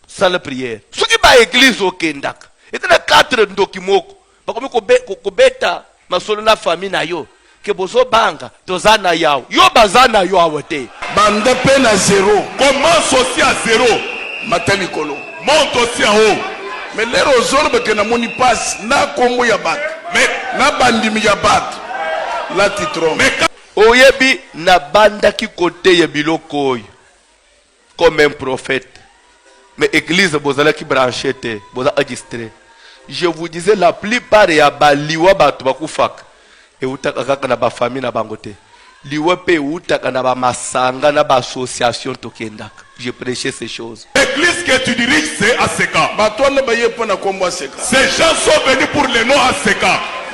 sala prière soki ba église okendaka etana 4 ndoki moko bakomi kobeta masolo na famille na yo ke bozo banga tozana yao yo bazana yo awote banda pe na zéro. Commence aussi à zéro. Matani kolo. Monte aussi en haut. Mais les rosors que na moni passe na kombo ya bat. Mais na bandimi ya bat. La titron. Mais oyebi na banda ki kote ya biloko comme un prophète. Mais église bozala ki branchete, boza enregistré. Je vous disais la plupart ya baliwa batu bakufaka. Et utaka kaka na ba famille na bangote. Liwa pe utaka na ba masanga na ba association tokendaka. Je prêchais ces choses. l'église que tu diriges, c'est ACK. Batone baye pona kombo ACK. Ces gens sont venus pour le nom ACK.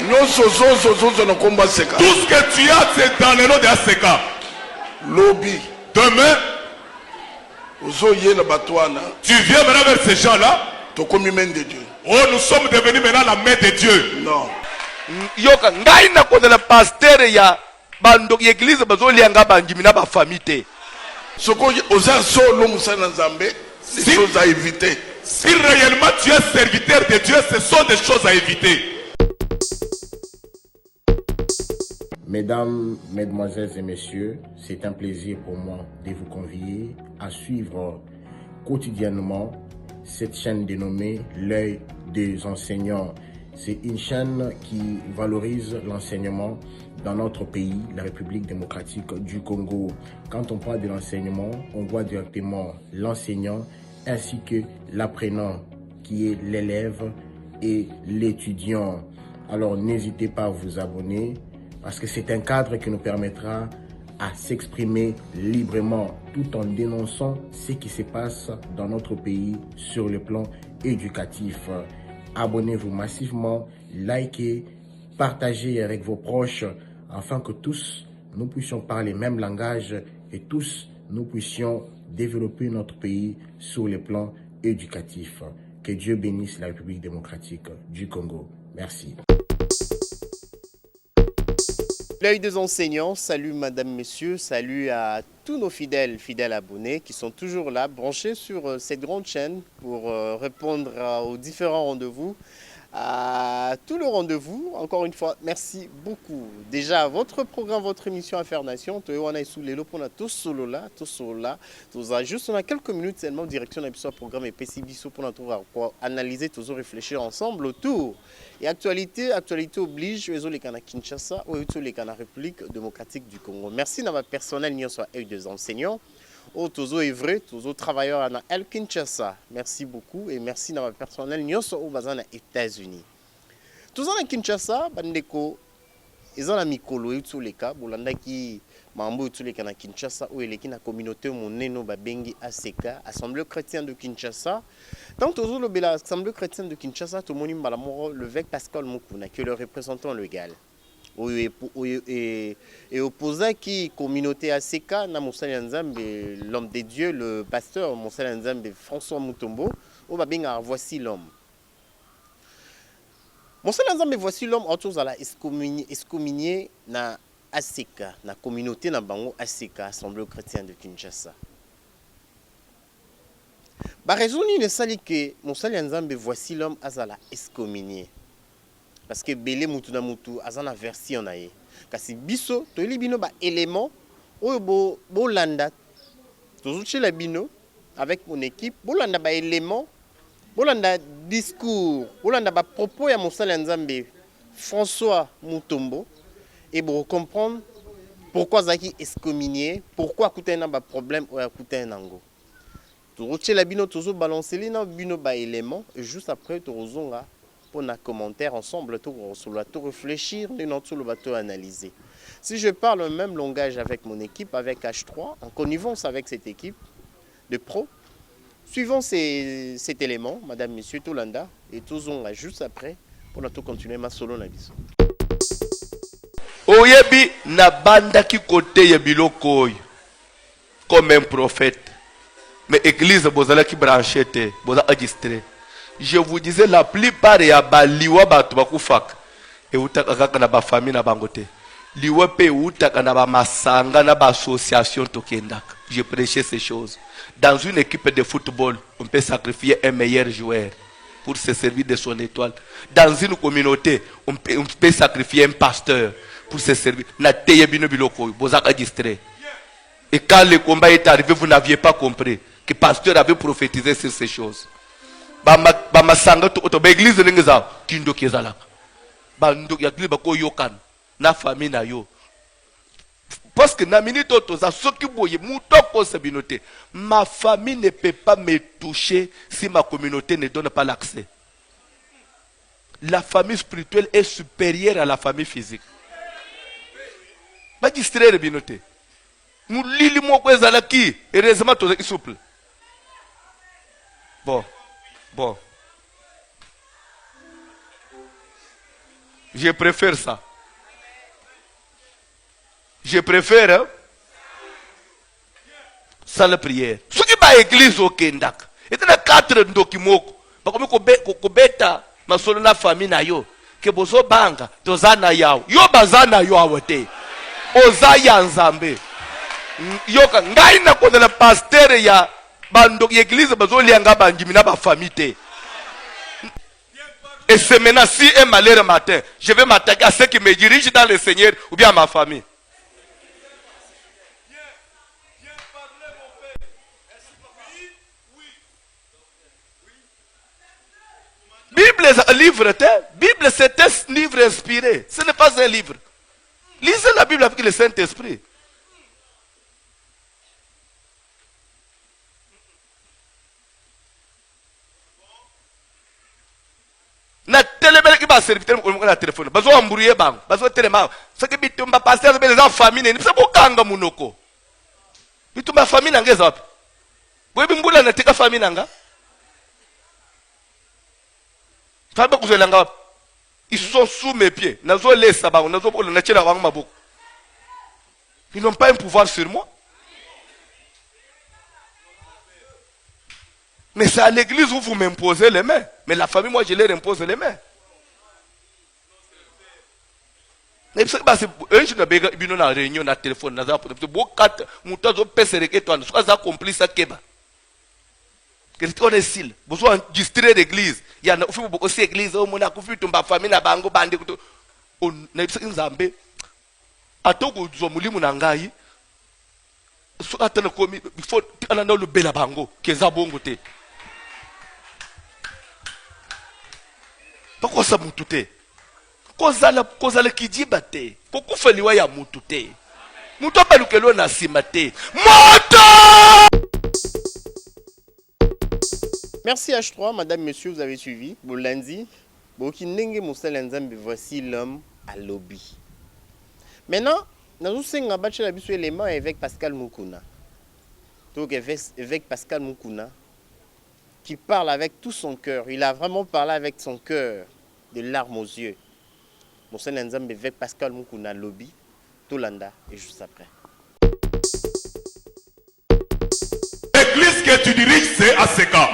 No zozo na kombo ACK. Tout ce que tu as, c'est dans le nom de ACK. Lobby. Demain, Ozo ye na batwana. tu viens maintenant vers ces gens-là. Tokomi main de Dieu. Oh, nous sommes devenus maintenant la main de Dieu. Non. Yoka ngai na kodela pasteur ya bando église bazolianga bandimi na ba famille te. Soko oza solo musana nzambe. C'est chose à éviter. Si réellement tu es serviteur de Dieu, ce sont des choses à éviter. Mesdames, Mesdemoiselles et Messieurs, c'est un plaisir pour moi de vous convier à suivre quotidiennement cette chaîne dénommée L'œil des enseignants. C'est une chaîne qui valorise l'enseignement dans notre pays, la République démocratique du Congo. Quand on parle de l'enseignement, on voit directement l'enseignant ainsi que l'apprenant qui est l'élève et l'étudiant. Alors n'hésitez pas à vous abonner parce que c'est un cadre qui nous permettra à s'exprimer librement tout en dénonçant ce qui se passe dans notre pays sur le plan éducatif. Abonnez-vous massivement, likez, partagez avec vos proches afin que tous nous puissions parler le même langage et tous nous puissions développer notre pays sur le plan éducatif. Que Dieu bénisse la République démocratique du Congo. Merci. L'œil des enseignants, salut madame, messieurs, salut à tous nos fidèles abonnés qui sont toujours là, branchés sur cette grande chaîne pour répondre aux différents rendez-vous, à tous les rendez-vous. Encore une fois, merci beaucoup. Déjà, votre programme, votre émission Affaires Nation, on a sous les lots pour tous solo là, juste on a quelques minutes seulement direction d'un programme et PCBISO pour analyser, toujours réfléchir ensemble autour. Et actualité oblige, les Canadiens Kinshasa ou les Canadiens République démocratique du Congo. Merci à ma personnel, nous sommes des enseignants. Toujours est vrai, toujours travailleurs à El Kinshasa. Merci beaucoup et merci à ma personnel, nous sommes aux États-Unis. Toujours à Kinshasa, bandeko, ils ont la mikolo et tous les cas, bolanda qui mambo tous les Canadiens Kinshasa ou les Kina communauté moneno babengi ACK, Assemblée chrétienne de Kinshasa. Tant toujours l'Assemblée chrétienne de Kinshasa, tout le monde malamoro l'évêque Pascal Mukuna qui est le représentant légal. Et opposant qui communauté ACK na Moussala Nzambe, l'homme de Dieu, le pasteur Moussala Nzambe François Mutombo, on va bien voici l'homme. Moussala Nzambe voici l'homme autour de la excommunié na ACK, na communauté na bango ACK, Assemblée chrétienne de Kinshasa. Ba raison ni ne sali que Moussala Nzambe voici l'homme azala excommunié. Parce que belé mutu na mutu azana version na ye. Kasi biso to libino ba élément oyo bo landa toujours chez la bino avec mon équipe bo landa ba élément bo landa discours bo landa ba propos ya Moussala Nzambe François Mutombo et pour comprendre pourquoi zaki excommunié, pourquoi couter na ba problème ou couter nango. Toujours chez la bino toujours balancer li na bino ba élément et juste après to rozonga pour un commentaire ensemble, tout réfléchir, tout analyser. Si je parle le même langage avec mon équipe, avec H3, en connivence avec cette équipe de pros, suivant cet élément, madame, monsieur, Tolanda, et tous on va juste après pour tout continuer ma solo na biso. Oyebi na banda ki kote ya biloko comme un prophète. Mais église bozala ki branchete, boza enregistré. Je vous disais la plupart ya baliwa batu bakufaka. Et utaka kaka na ba famille na bangote. Liwa pe utaka na ba masanga na ba association tokendaka. je prêchais ces choses. Dans une équipe de football, on peut sacrifier un meilleur joueur pour se servir de son étoile. Dans une communauté, on peut sacrifier un pasteur pour se servir. Et quand le combat est arrivé, vous n'aviez pas compris que le pasteur avait prophétisé sur ces choses. Parce que ma famille ne peut pas me toucher si ma communauté ne donne pas l'accès. La famille spirituelle est supérieure à la famille physique. Pas distraire binoté. Nous lisons qui heureusement tout est souple. Bon. Je préfère ça. Je préfère ça la prière. Ce qui est l'église au Kendak. Et dans 4 ndokimoko. Parce que kobeta masolo na famille na yo. Que bozo banga tozana yao. Yo bazana yo awote. Ozaya nzambe. Yo ka ngai na ko na pasteur ya bando l'église bazo lianga banjimi na ba famille. Et c'est maintenant si un malheur matin, je vais m'attaquer à ceux qui me dirigent dans le Seigneur ou bien à ma famille. Bible est un livre, Bible c'est un livre inspiré. Ce n'est pas un livre. Lisez la Bible avec le Saint-Esprit. Na téléphone qui va servir comme na téléphone. Bazo embrouiller bang, bazo téléma. Ce que bitumba pasteur be les famille, ni sabo kanga munoko. Bitumba famille nangeza wapi? Boye bimbula na tika famille nanga. Faba kuzelanga wapi? Ils sont sous mes pieds. Nazo lesa bang, nazo polo na chela bang maboko. Ils n'ont pas un pouvoir sur moi. Mais c'est à l'église où vous m'imposez les mains. Mais la famille, moi, je leur impose les mains. Mais c'est parce que un jour, je suis en réunion, dans le téléphone, dans le téléphone, je accompli ça. On est style. Vous avez distraire l'église. Il y a aussi l'église, on a fait une famille, on a bango bandi. On a fait une zambé. Atoko zomuli munangai. So atana komi before ananda le bela bango keza bongo te. Pourquoi ça mutu te? Kozala kijiba te. Kokufeliwa ya mutu te. Mutu apalukelo na sima te. Moto! Merci H3, madame, monsieur, vous avez suivi. Bolandi. Bokinenge Moussel Nzambe, voici l'homme à lobby. Maintenant, nous avons battu l'élément avec Pascal Mukuna. Donc avec Pascal Mukuna, qui parle avec tout son cœur. Il a vraiment parlé avec son cœur, de larmes aux yeux. Moussel Nzambe avec Pascal Mukuna, lobby, Tolanda, et juste après. L'église que tu diriges, c'est Aseka.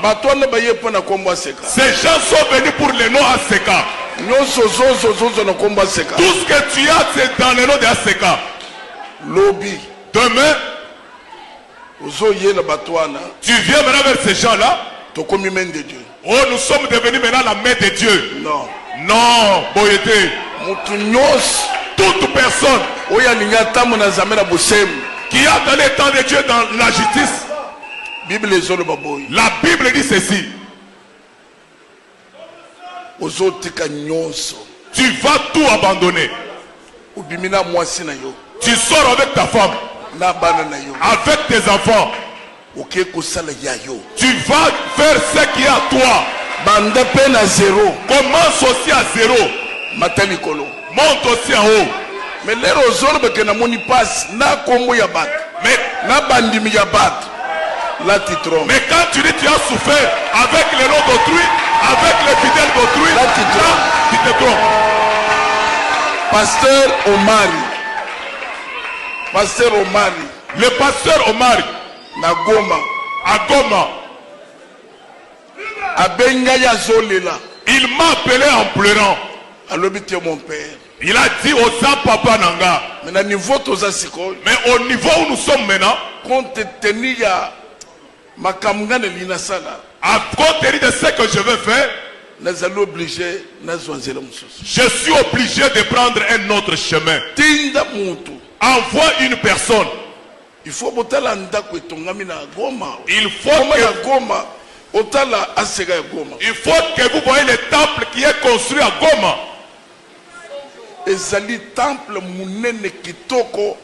Ces gens sont venus pour le nom Aseka. Tout ce que tu as, c'est dans le nom d'Aseka. Lobby. Demain, tu viens maintenant vers ces gens-là. Comme main de Dieu. Oh, nous sommes devenus maintenant la main de Dieu. Non. Non, Boyete. Toute personne qui a dans les temps de Dieu dans la justice. La Bible dit ceci. Tu vas tout abandonner. Tu sors avec ta femme, avec tes enfants. Tu vas faire ce qui est à toi. Commence aussi à zéro. Monte aussi en haut. Mais quand tu dis tu as souffert avec les noms d'autrui, avec les fidèles d'autrui, là tu te trompes. Pasteur Omari. Le pasteur Omari na Goma. À Goma. Il m'a appelé en pleurant. Mon père. Il a dit aux gens papa nanga. Mais au niveau où nous sommes maintenant, compte tenu ya makamga na linasala. À compte tenu de ce que je veux faire, Nazalo obligé nazwanzela mususu. je suis obligé de prendre un autre chemin. Tinda mutu. Envoie une personne. Il faut botala ndako etongami na Goma. Il faut na que, Goma. Otala asega ya Goma. il faut que vous voyez le temple qui est construit à Goma. Ezali temple munene kitoko,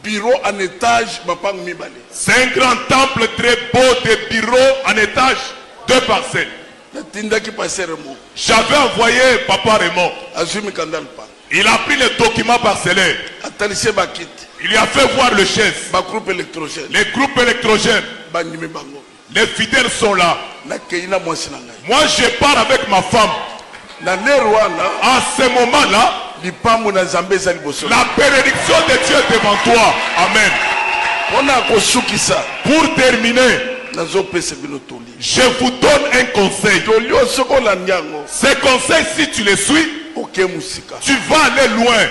bureau en étage bapang mibale. C'est un grand temple très beau de bureaux en étage, 2 parcelles. Natindaki passer mo. J'avais envoyé Papa Raymond. Azumi kandal pa. Il a pris les documents parcellaires. Atalise bakit. Il lui a fait voir le chef. Ba groupe électrogène. Les groupes électrogènes. Bandimi bango. Les fidèles sont là. Na keina mwasi na ngai. Moi, je pars avec ma femme. Na nerwana. À ce moment-là, Lipamu na Nzambe ezali boso. la bénédiction de Dieu est devant toi. Amen. Ona kosukisa. Pour terminer, Nazopesa bino toli. je vous donne un conseil. Tolio soko la nyango. Ces conseils, si tu les suis, Ok musika. tu vas aller loin.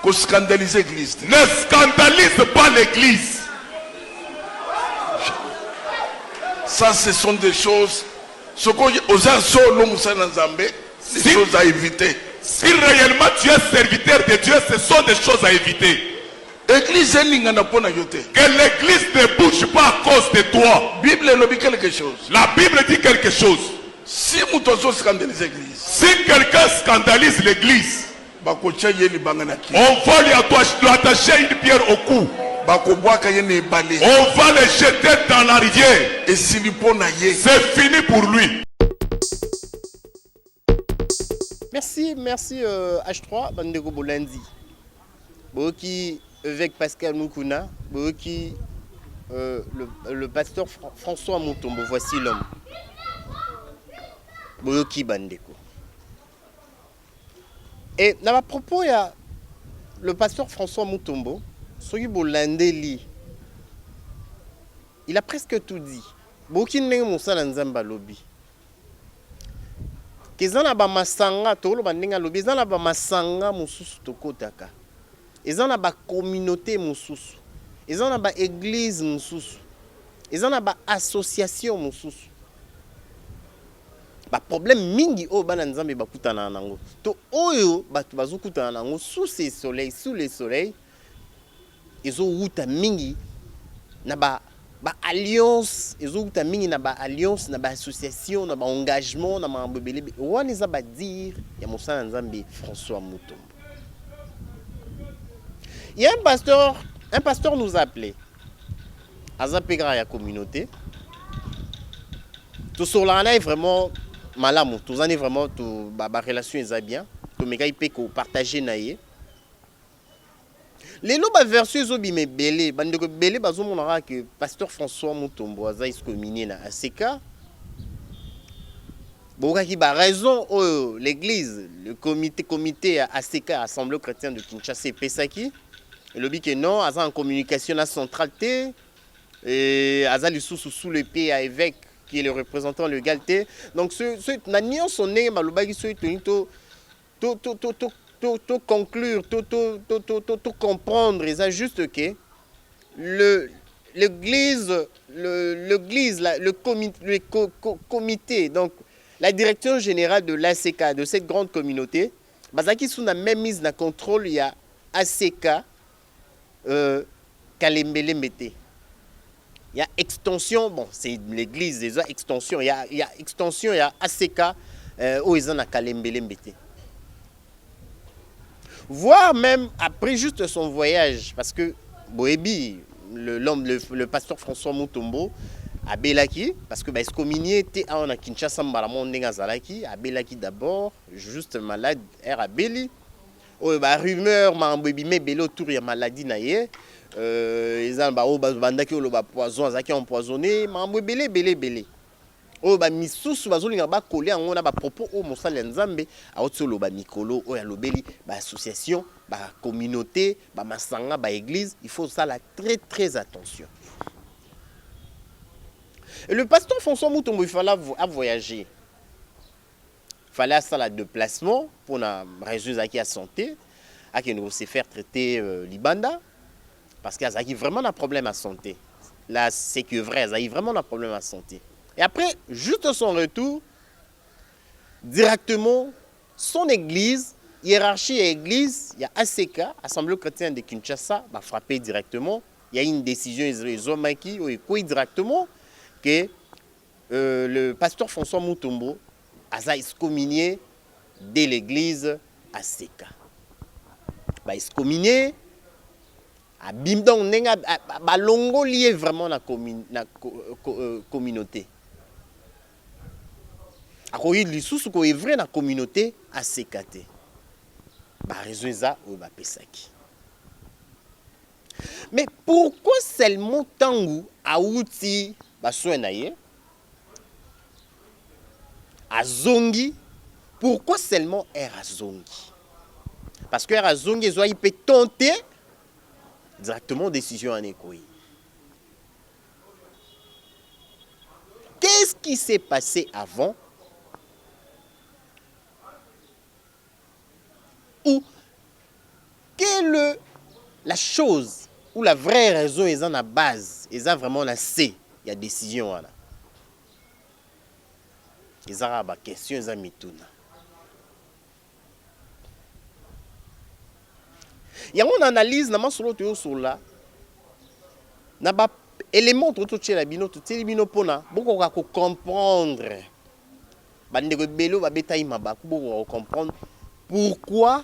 Ko scandaliser l'église. Ne scandalise pas l'église. Ça, ce sont des choses. Ce qu'on osa solo musana Nzambe, des choses à éviter. Si réellement tu es serviteur de Dieu, ce sont des choses à éviter. Église eninga na pona yote. Que l'église ne bouge pas à cause de toi. Bible lobi quelque chose. La Bible dit quelque chose. Si muto so scandaliser l'église, Si quelqu'un scandalise l'église, bakocha yeli banganaki. on va lui attacher une pierre au cou. Bakobwaka yene balé. On va le jeter dans la rivière. Et s'il pona ye. C'est fini pour lui. Merci H3 Bandego Bolandi. Boki avec Pascal Mukuna, Boki le pasteur François Mutombo, voici l'homme. Boki Bandeko. Et dans ma propos, il y a le pasteur François Mutombo, Sogi Bolandeli. Il a presque tout dit. Boki Neng Moussa Nzamba Lobby. Kezana ba masanga tolo bandinga lobi ezana ba masanga mususu tokotaka ezana ba communauté mususu ezana ba église mususu ezana ba association mususu ba problème mingi o bana nzambe bakutana nango to oyo batu bazokutana nango sous le soleil ezo wuta mingi na ba alliance ezokuta mingi na ba alliance na ba association na ba engagement na ma mbebele wana eza ba dire ya mosala nzambe François Mutombo. Il y a un pasteur nous a appelé azapegra ya communauté to solana est vraiment malamu to zane vraiment to ba relation eza bien to meka ipe ko partager na ye. Les lois versus Zobime Belé, bandeko Belé bazomonara que pasteur François Mutombo aza excommunié na ACK. Boka ki ba raison l'église, le comité ACK Assemblée chrétienne de Kinshasa Pesaki. Et le dit que non, aza en communication la centralité et aza le sous le pays à évêque qui est le représentant légal. Donc ce na nion sonné malobaki so tout conclure, tout comprendre, et ça juste que l'église, le comité, donc la direction générale de l'ACK, de cette grande communauté, bazaki sous la même mise de contrôle, il y a ACK, Kalembele Mbete. Il y a extension, bon, c'est l'église, déjà extension, il y a extension, il y a ACK, où ils ont à Kalembele Mbete. Voire même après juste son voyage, parce que Boebi, le pasteur François Mutombo, à Belaki, parce que excommunié était à Kinshasa, Zalaki, à Belaki d'abord, juste malade, à Beli. Rumeur, mais Belo autour, il y a maladie naïe. Ils ont poison, ils ont empoisonné, Belé. Oh ba misusu bazolinga ba coller en on a ba propos au mosala nzambe a otsolo ba mikolo o ya lobeli ba association ba communauté ba masanga ba église, il faut ça là très attention. Et le pasteur François Mutombo il fallait voyager. Il fallait ça là de déplacement pour na résoudre à qui a santé à qui nous se faire traiter libanda parce qu'il y a vraiment un problème à santé. Là, c'est que vrai, il y a vraiment un problème à santé. Et après, juste son retour, directement, son église, hiérarchie et église, il y a ACK, Assemblée chrétienne de Kinshasa, va frapper directement. Il y a une décision israélienne qui directement que le pasteur François Mutombo a excommunié de l'église ACK. Il a excommunié, a bimdong nenga ba longo lié vraiment la communauté. A koyi lisusu ko vrai na communauté ACK te. Ba raison ça ou ba pesaki. Mais pourquoi seulement tangu a outi ba soena ye? A zongi, pourquoi seulement a zongi? Parce que a zongi il peut tenter directement décision en écoui. Qu'est-ce qui s'est passé avant? Ou quelle est la chose ou la vraie raison est en la base, ils ont vraiment la C, il y a décision là. Ils ont la question, ils ont mituna. Il y a une analyse na sur l'autre sur là. Na ba élément tout chez la bino tout les bino pona beaucoup ka comprendre. Ba ndeko belo ba betaï maba beaucoup comprendre pourquoi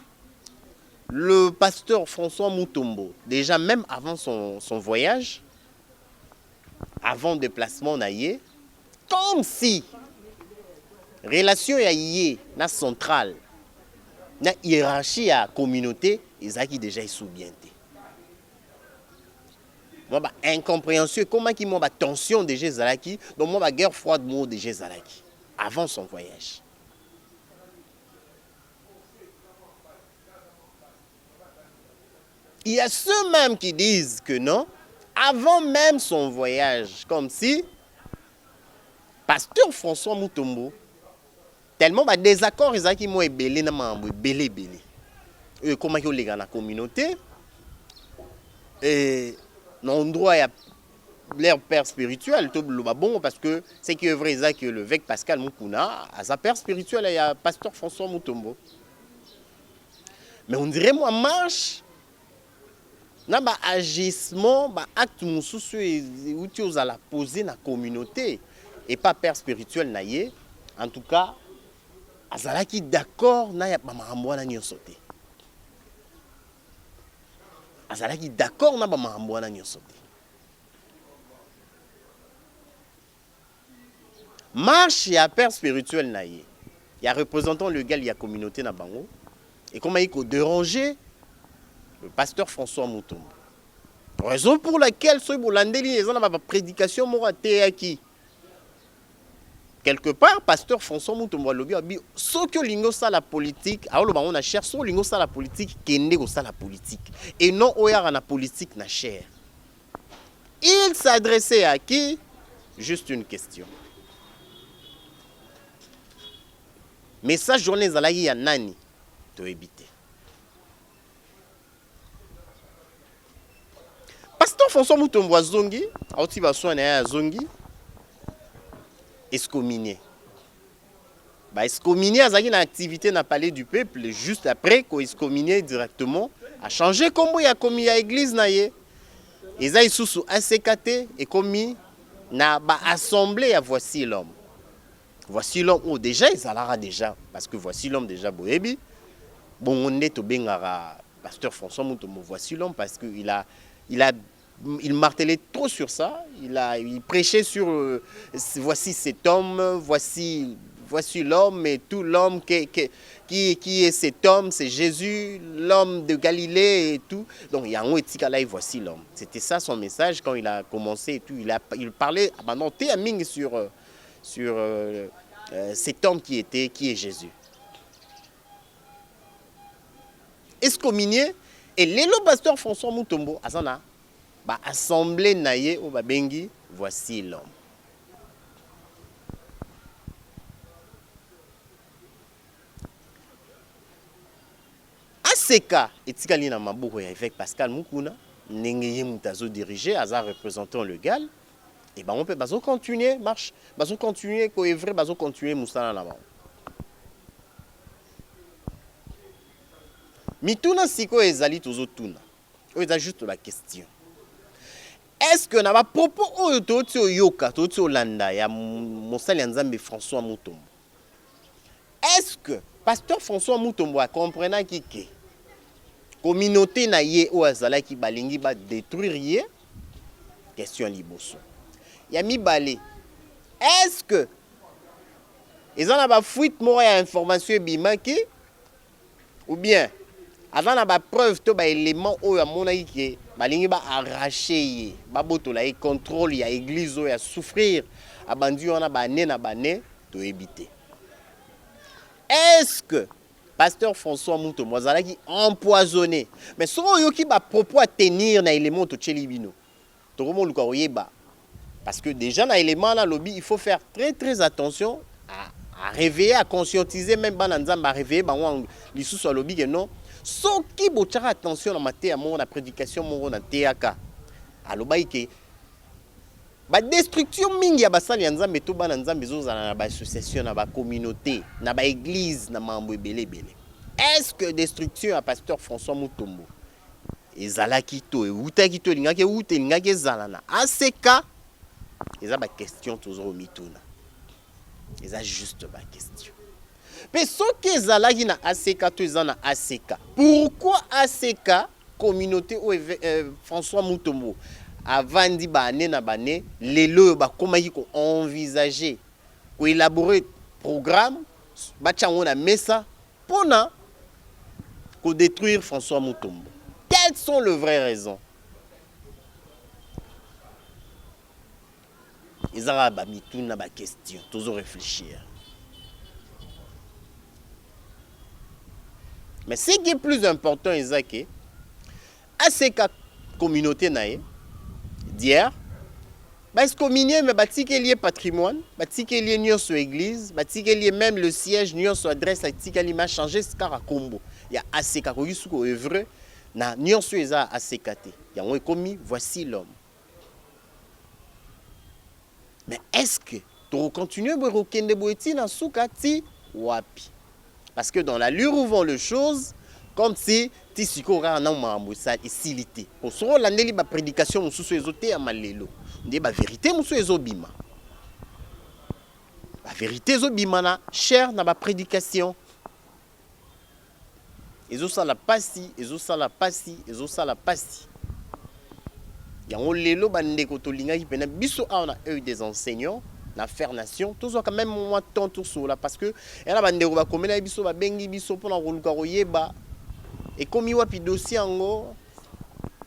le pasteur François Mutombo, déjà même avant son voyage, avant le déplacement naïe, comme si relation yaïe na centrale, na hiérarchie à communauté, ils ont déjà soubienté. Moi ba incompréhension comment qui moi ba tension déjà zalaki, donc moi ba guerre froide moi déjà zalaki avant son voyage. Il y a ceux-mêmes qui disent que non, avant même son voyage, comme si pasteur François Mutombo, tellement de désaccords, ils ont qui m'ont belé na mambo, belé. Et comment ils ont les gars dans la communauté, et dans l'endroit il y a leur père spirituel, tout le bon parce que c'est que vrai ça que le vec Pascal Mukuna, à sa père spirituel il y a pasteur François Mutombo. Mais on dirait moi marche. Na ba agissement, ba acte mususu où tu os à la poser na communauté et pas père spirituel na ye. En tout cas, azalaki d'accord na ya ba mahambo na nyosote. Azalaki d'accord na ba mahambo na nyosote. Marche ya père spirituel na ye. Il y a représentant legal il y a communauté na bango et comment il ko déranger le pasteur François Mutombo. Raison pour laquelle ce Bolandeli est dans ma prédication qui quelque part pasteur François Mutombo lobi abi ce que lingo ça la politique alors on a cherché lingo ça la politique kende ko ça la politique et non oya na politique na cher. Il s'adressait à qui? Juste une question. Mais sa journée zalaki ya nani to éviter. Pasteur François Mutombo zongi, auti va soigner à zongi, excommunié. Bah excommunié a une activité dans le palais du peuple juste après qu'on excommunié directement a changé comme il a commis à l'église naïe. Ils a sous ACKT et commis na ba assemblée à voici l'homme. Voici l'homme ou déjà ils alara déjà parce que voici l'homme déjà boebi. Bon on est to bengara pasteur François Mutombo voici l'homme parce que il martelait trop sur ça, il prêchait sur voici cet homme, voici l'homme et tout l'homme qui est cet homme, c'est Jésus, l'homme de Galilée et tout. Donc il y a un éthique là, voici l'homme. C'était ça son message quand il a commencé et tout. Il parlait maintenant sur cet homme qui est Jésus. Excommunié et l'élo pasteur François Mutombo Asana. Ba assemblée naïe ou ba bengi voici l'homme. ACK etikali na maboko ya évêque Pascal Mukuna n'engagé mutazo dirigé à un représentant légal et ben on peut bazo continuer marche bazo continuer ko vrai bazo continuer musala là-bas mituna siko ezali tozo tuna o eza juste la question est-ce que na ba propos oyo toti oyoka toti olanda ya mosali ya Nzambe François Mutombo est-ce que pasteur François Mutombo a comprenaki que communauté na ye o azala ki balingi ba détruire ye question liboso ya mibale est-ce que ezana ba fuite moko ya information bimaki ou bien avant na ba preuve to ba élément oyo amonaki ke balingi ba arracher ye ba botola ye contrôle ya église oyo ya souffrir abandi wana ba ne na ba ne to éviter est-ce que pasteur François Mutombo azalaki empoisonné mais so yoki ba propos à tenir na élément to chelibino to komo luka oyeba parce que déjà na élément na lobby il faut faire très attention à réveiller à conscientiser même ba nzamba réveiller ba wan lisusu lobby que non so ki bochara attention na matière mon na prédication mon na teaka alobai ke ba destruction mingi ya basali ya Nzambe to ba Nzambe zozala na ba association na ba communauté na ba église na mambo ebele. Est-ce que destruction à pasteur François Mutombo ezalaki to eutaki to lingaki ute lingaki ezala na ACK eza ba question toujours mituna eza juste ba question mais ce que ezalaki na ACK to eza na ACK pourquoi ACK communauté o François Mutombo avandi bane na bane lelo ba komaki ko envisager ko élaborer programme ba chango na mesa pona ko détruire François Mutombo. Quelles sont les vraies raisons? Ils ont ba mituna ba question, toujours réfléchir. Mais ce qui est plus important c'est que ACK communauté nae d'hier parce que minier mais batiki lié patrimoine batiki lié nyonso église batiki lié même le siège nyonso adresse batiki lima changer ce car combo il y a ACK ko yusuko œuvre na nyonso eza ACKT ya on commis voici l'homme mais est-ce que tu continuer à rokende boeti na sukati wapi parce que dans la lure où vont les choses comme si tisikora na mambo ça isilité pour so la ndeli ba prédication mususu ezote ya malelo ndé ba vérité mususu ezobima la vérité ezobima na cher na ba prédication ezosala pasi yango lelo bandeko tolingaki pena biso aona eux des enseignants na faire nation toujours quand même moi temps tout sur là parce que ela bandeko ba komela biso ba bengi biso pona koluka koyeba et comme il y a un dossier ils ont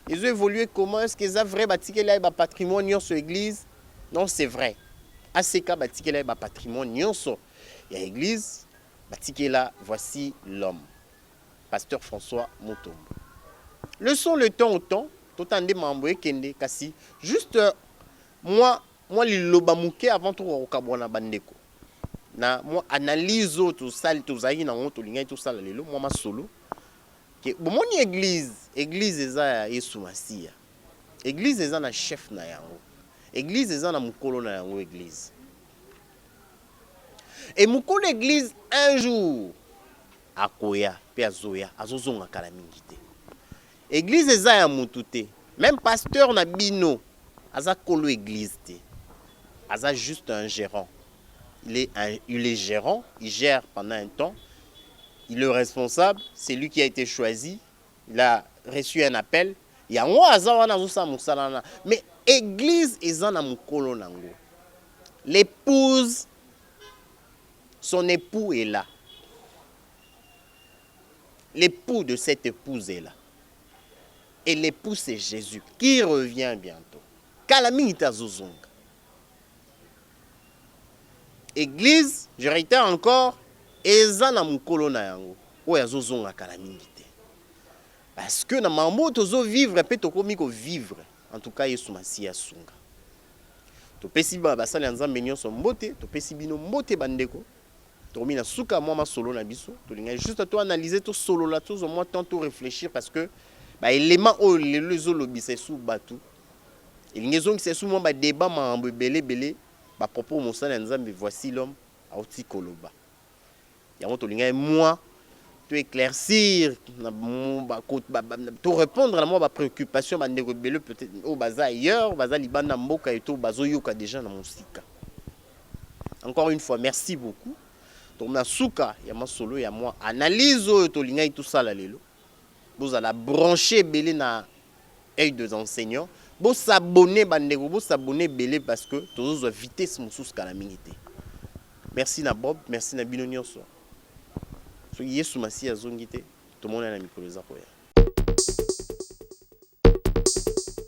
évolué comment est-ce qu'ils ont vrai bâtiment ba patrimoine sur l'église non c'est vrai ACK bâtiment ba patrimoine sur l'église bâtiment voici l'homme pasteur François Mutombo leçon le temps au temps tout en demandant kende kasi juste moi liloba muke avant tout okabona bandeko na moi analyse tout ça tout zaï na on to linga tout ça lelo moi ma solo que bon église eza Yesu Masia église eza na chef na yango église eza na mukolo na yango église et mukolo église un jour akoya pe azoya azozonga kala mingi te église eza ya mutu te même pasteur na bino aza kolo église te aza juste un gérant il est gérant il gère pendant un temps. Il est responsable, c'est lui qui a été choisi. Il a reçu un appel. Il y a un mais église est en mukolo nango. L'épouse, son époux est là. L'époux de cette épouse est là. Et l'époux c'est Jésus qui revient bientôt. Kalamita zozonga. Église, je réitère encore. Eza na mukolo na yango oya zozonga kala mingi te parce que na mambo tozo vivre pe tokomi ko vivre en tout cas Yesu Masia sunga to pesi ba basali ya Nzambe nyonso mbote to pesi bino mbote bandeko to mina suka moi ma solo na biso to linga juste to analyser to solo la to zo moi tant to réfléchir parce que ba élément o lelo ezolobisa sous batou elingezon qui c'est sous moi ba débat ma belé ba propos mosala nzambe voici l'homme auti koloba yango to linga moi to éclaircir to répondre à moi ba préoccupation ba ndeko belé peut-être au baza ailleurs baza libana mboka et to bazo yoka déjà na musika. Encore une fois merci beaucoup to na suka ya masolo ya moi analyse to linga tout ça la lelo vous allez brancher belé na œil des enseignants. Vous s'abonner bandeko, vous s'abonner belé parce que tous os vitesse mususu kala mingité. Merci na Bob, merci na Bino nyonso. So yesu masi azongité, tout le monde a na mikolo za koya.